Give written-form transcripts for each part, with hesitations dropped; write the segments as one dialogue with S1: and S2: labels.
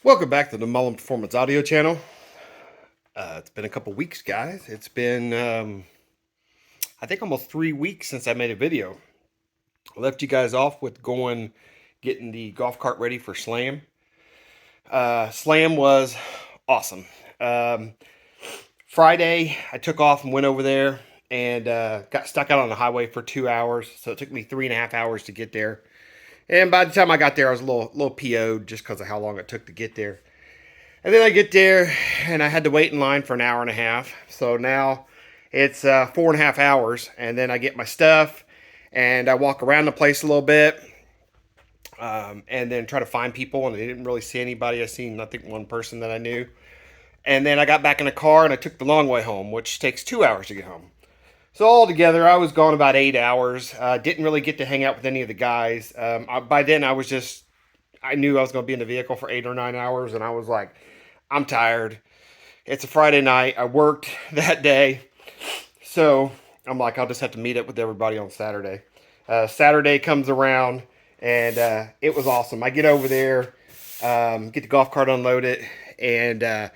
S1: Welcome back to the Mullen Performance Audio channel. It's been a couple weeks, guys. It's been, I think, almost 3 weeks since I made a video. I left you guys off with getting the golf cart ready for Slam. Slam was awesome. Friday, I took off and went over there and got stuck out on the highway for 2 hours. So it took me 3.5 hours to get there. And by the time I got there, I was a little PO'd just because of how long it took to get there. And then I get there, and I had to wait in line for an hour and a half. So now it's 4.5 hours, and then I get my stuff, and I walk around the place a little bit, and then try to find people, and I didn't really see anybody. I seen, I think, one person that I knew. And then I got back in the car, and I took the long way home, which takes 2 hours to get home. So altogether, I was gone about 8 hours. Didn't really get to hang out with any of the guys. By then, I knew I was going to be in the vehicle for 8 or 9 hours, and I was like, I'm tired. It's a Friday night. I worked that day. So I'm like, I'll just have to meet up with everybody on Saturday. Saturday comes around, and it was awesome. I get over there, get the golf cart unloaded, and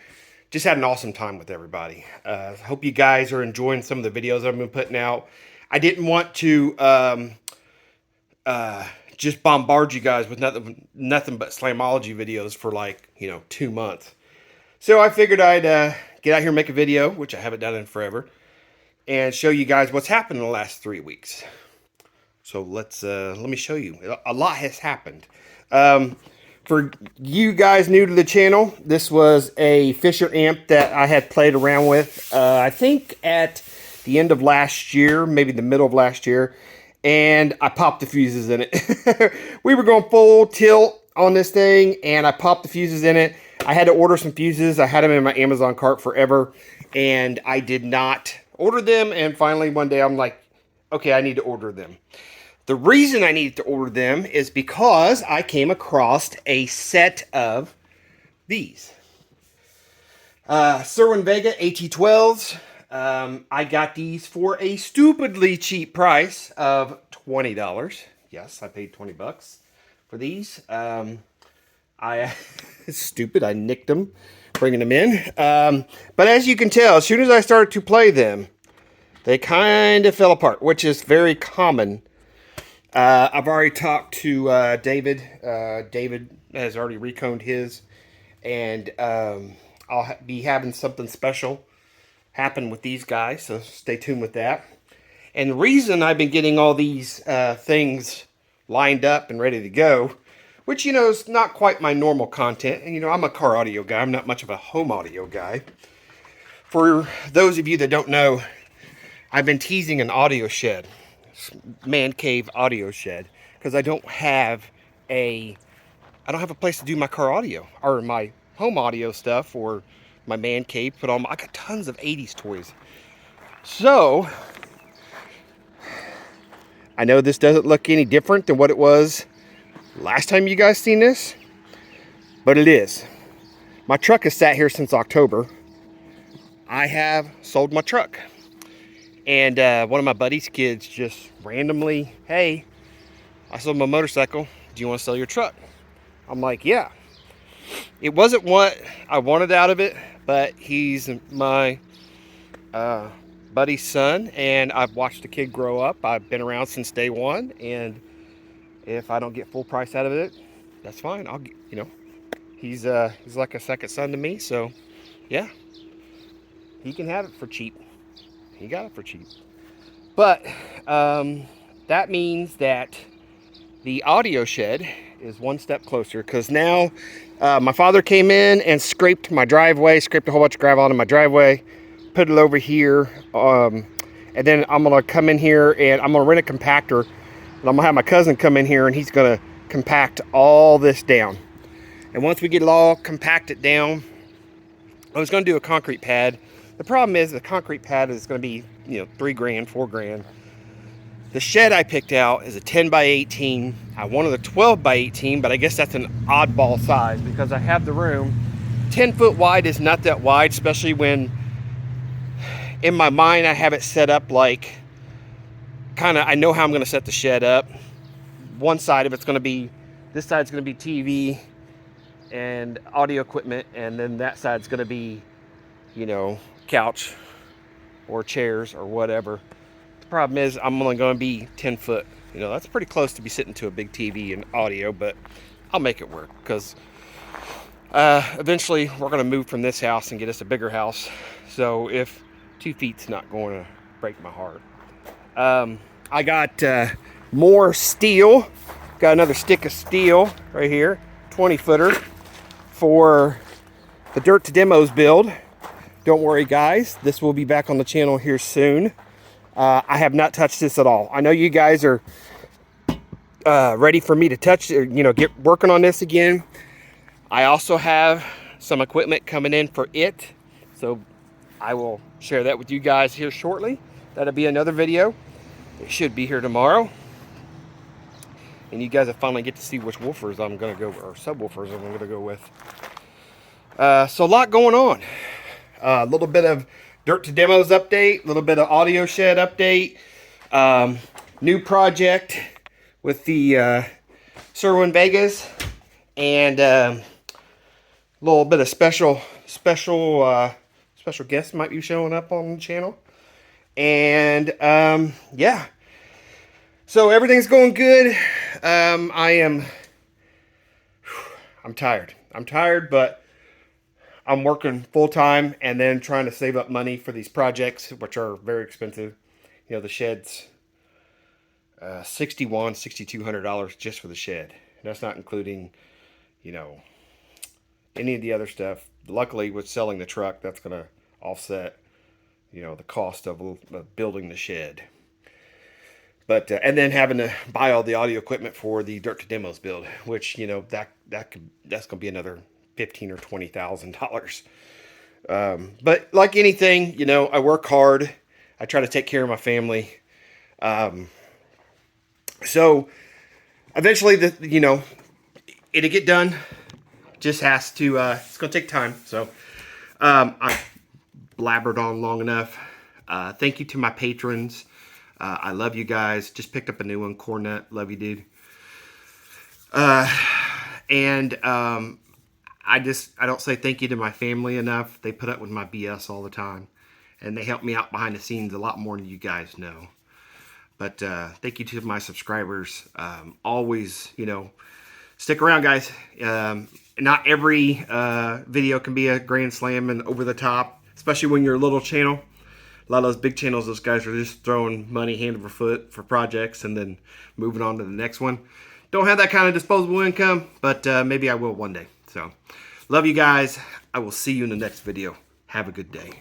S1: just had an awesome time with everybody. Hope you guys are enjoying some of the videos I've been putting out. I didn't want to just bombard you guys with nothing but Slamology videos for 2 months. So I figured I'd get out here and make a video, which I haven't done in forever, and show you guys what's happened in the last 3 weeks. So let me show you. A lot has happened. For you guys new to the channel, this was a Fisher amp that I had played around with, I think at the end of last year, maybe the middle of last year, and I popped the fuses in it. We were going full tilt on this thing, and I popped the fuses in it. I had to order some fuses. I had them in my Amazon cart forever, and I did not order them, and finally one day I'm like, okay, I need to order them. The reason I needed to order them is because I came across a set of these. Cerwin Vega AT12s. I got these for a stupidly cheap price of $20. Yes, I paid $20 for these. Stupid, I nicked them, bringing them in. But as you can tell, as soon as I started to play them, they kind of fell apart, which is very common. I've already talked to David. David has already reconed his, and I'll be having something special happen with these guys, so stay tuned with that. And the reason I've been getting all these things lined up and ready to go, which, is not quite my normal content. And, I'm a car audio guy. I'm not much of a home audio guy. For those of you that don't know, I've been teasing an audio shed, man cave audio shed, because I don't have a place to do my car audio or my home audio stuff or my man cave. I got tons of 80s toys. So I know this doesn't look any different than what it was last time you guys seen this, but it is. My truck has sat here since October. I have sold my truck, and one of my buddy's kids just randomly, hey, I sold my motorcycle, do you want to sell your truck? I'm like, yeah. It wasn't what I wanted out of it, but he's my buddy's son, and I've watched the kid grow up. I've been around since day one, and if I don't get full price out of it, that's fine. He's like a second son to me, so yeah, he can have it for cheap. He got it for cheap. But that means that the audio shed is one step closer, because now my father came in and scraped my driveway, scraped a whole bunch of gravel out of my driveway, put it over here, and then I'm gonna come in here and I'm gonna rent a compactor. And I'm going to have my cousin come in here, and he's going to compact all this down. And once we get it all compacted down, I was going to do a concrete pad. The problem is the concrete pad is going to be, $3 grand, $4 grand. The shed I picked out is a 10 by 18. I wanted a 12 by 18, but I guess that's an oddball size because I have the room. 10 foot wide is not that wide, especially when in my mind I have it set up like I know how I'm going to set the shed up. One side of it's going to be, this side's going to be TV. and audio equipment, and then that side's going to be, you know, couch or chairs or whatever. The problem is I'm only going to be 10 foot. You know, that's pretty close to be sitting to a big TV and audio, but I'll make it work because eventually we're going to move from this house and get us a bigger house. So if 2 feet's not going to break my heart. I got more steel. Got another stick of steel right here, 20 footer for the Dirt to Demos build. Don't worry guys, this will be back on the channel here soon. I have not touched this at all. I know you guys are ready for me to touch, you know, get working on this again. I also have some equipment coming in for it, so I will share that with you guys here shortly. That'll be another video. It should be here tomorrow. And you guys will finally get to see which woofers I'm going to go, or subwoofers I'm going to go with. So a lot going on. A little bit of Dirt to Demos update, a little bit of Audio Shed update. New project with the Cerwin Vegas. And a little bit of special guests might be showing up on the channel. And yeah. So everything's going good. I'm tired. I'm tired, but I'm working full time and then trying to save up money for these projects, which are very expensive. You know, the shed's $6,200 just for the shed. That's not including, you know, any of the other stuff. Luckily, with selling the truck, that's going to offset, you know, the cost of building the shed. But and then having to buy all the audio equipment for the Dirt to Demos build, which, you know, that's going to be another $15,000 or $20,000. But like anything, you know, I work hard. I try to take care of my family. So eventually, you know, it'll get done. Just has to. It's going to take time. So I blabbered on long enough. Thank you to my patrons. I love you guys. Just picked up a new one, Cornet. Love you, dude. And I don't say thank you to my family enough. They put up with my BS all the time. And they help me out behind the scenes a lot more than you guys know. But thank you to my subscribers. Always, you know, stick around, guys. Not every video can be a grand slam and over the top, especially when you're a little channel. A lot of those big channels, those guys are just throwing money hand over foot for projects and then moving on to the next one. Don't have that kind of disposable income, but maybe I will one day. So, love you guys. I will see you in the next video. Have a good day.